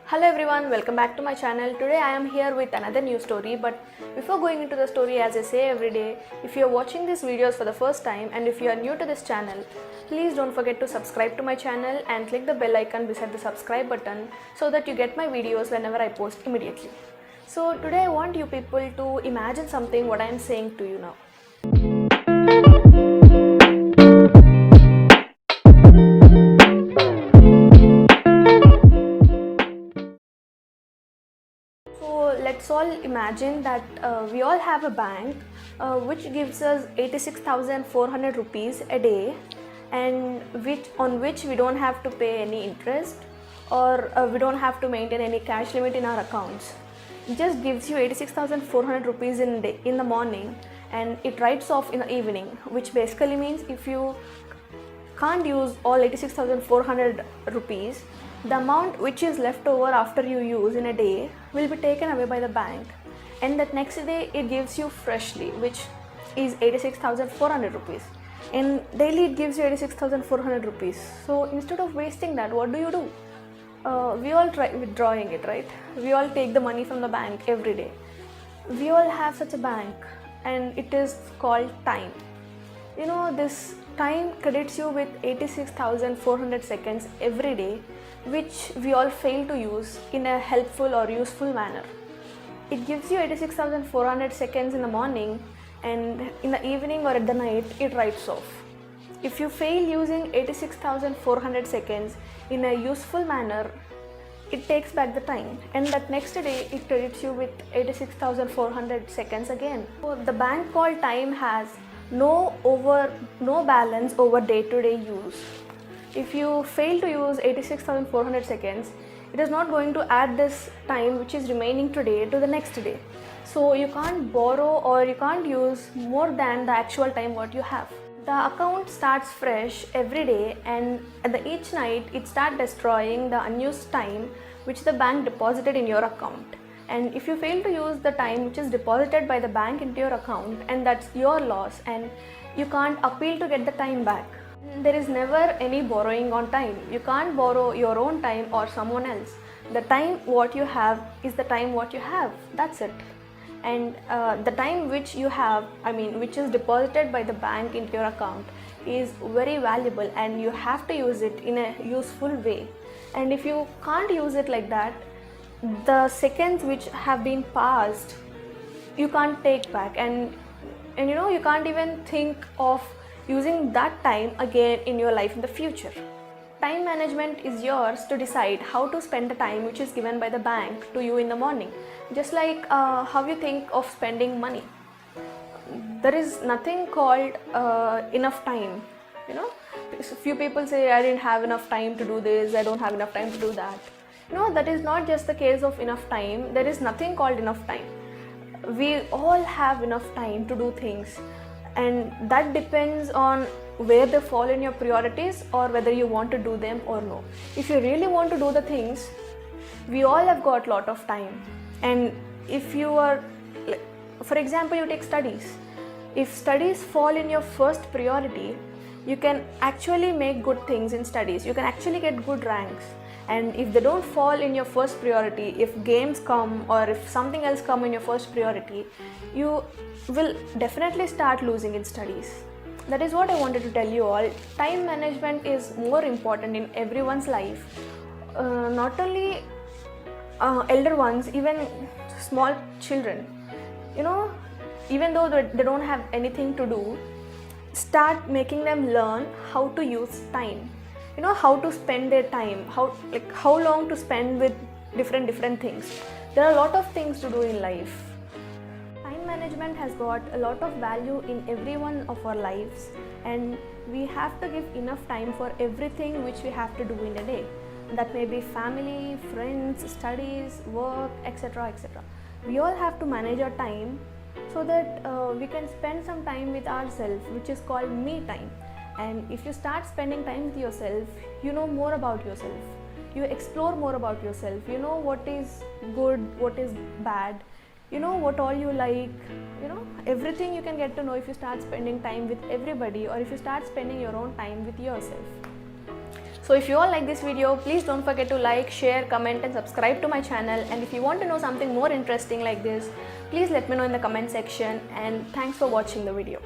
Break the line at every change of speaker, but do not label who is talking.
Hello everyone, welcome back to my channel. Today I am here with another new story, but before going into the story, as I say every day, if you are watching these videos for the first time and if you are new to this channel, please don't forget to subscribe to my channel and click the bell icon beside the subscribe button so that you get my videos whenever I post immediately. So today I want you people to imagine something what I am saying to you now. So let's all imagine that we all have a bank which gives us 86,400 rupees a day, and on which we don't have to pay any interest, or we don't have to maintain any cash limit in our accounts. It just gives you 86,400 rupees in the morning, and it writes off in the evening, which basically means if you can't use all 86,400 rupees, the amount which is left over after you use in a day will be taken away by the bank, and that next day it gives you freshly, which is 86,400 rupees, and daily it gives you 86,400 rupees. So instead of wasting that, what do? We all try withdrawing it, right? We all take the money from the bank every day. We all have such a bank, and it is called time. This time credits you with 86,400 seconds every day, which we all fail to use in a helpful or useful manner. It gives you 86,400 seconds in the morning, and in the evening or at the night it writes off. If you fail using 86,400 seconds in a useful manner, it takes back the time, and that next day it credits you with 86,400 seconds again. So the bank called time has no balance over day-to-day use. If you fail to use 86,400 seconds, it is not going to add this time which is remaining today to the next day. So you can't borrow or you can't use more than the actual time what you have. The account starts fresh every day, and at each night it starts destroying the unused time which the bank deposited in your account. And if you fail to use the time which is deposited by the bank into your account, and that's your loss, and you can't appeal to get the time back. There is never any borrowing on time. You can't borrow your own time or someone else. The time what you have is the time what you have. That's it. And the time which you have, which is deposited by the bank into your account, is very valuable, and you have to use it in a useful way. And if you can't use it like that, the seconds which have been passed you can't take back, and you can't even think of using that time again in your life in the future. Time management is yours to decide how to spend the time which is given by the bank to you in the morning. Just like how you think of spending money, there is nothing called enough time. Few people say, I didn't have enough time to do this, I don't have enough time to do that. No, that is not just the case of enough time. There is nothing called enough time. We all have enough time to do things, and that depends on where they fall in your priorities or whether you want to do them or no. If you really want to do the things, we all have got lot of time. And if you are, for example, you take studies. If studies fall in your first priority, you can actually make good things in studies. You can actually get good ranks. And if they don't fall in your first priority, if games come or if something else come in your first priority, you will definitely start losing in studies. That is what I wanted to tell you all. Time management is more important in everyone's life. Not only elder ones, even small children. Even though they don't have anything to do, start making them learn how to use time. How to spend their time, how long to spend with different things. There are a lot of things to do in life. Time management has got a lot of value in every one of our lives, and we have to give enough time for everything which we have to do in a day. That may be family, friends, studies, work, etc. etc. We all have to manage our time so that we can spend some time with ourselves, which is called me time. And if you start spending time with yourself, you know more about yourself. You explore more about yourself. You know what is good, what is bad. You know what all you like. Everything you can get to know if you start spending time with everybody, or if you start spending your own time with yourself. So if you all like this video, please don't forget to like, share, comment and subscribe to my channel. And if you want to know something more interesting like this, please let me know in the comment section. And thanks for watching the video.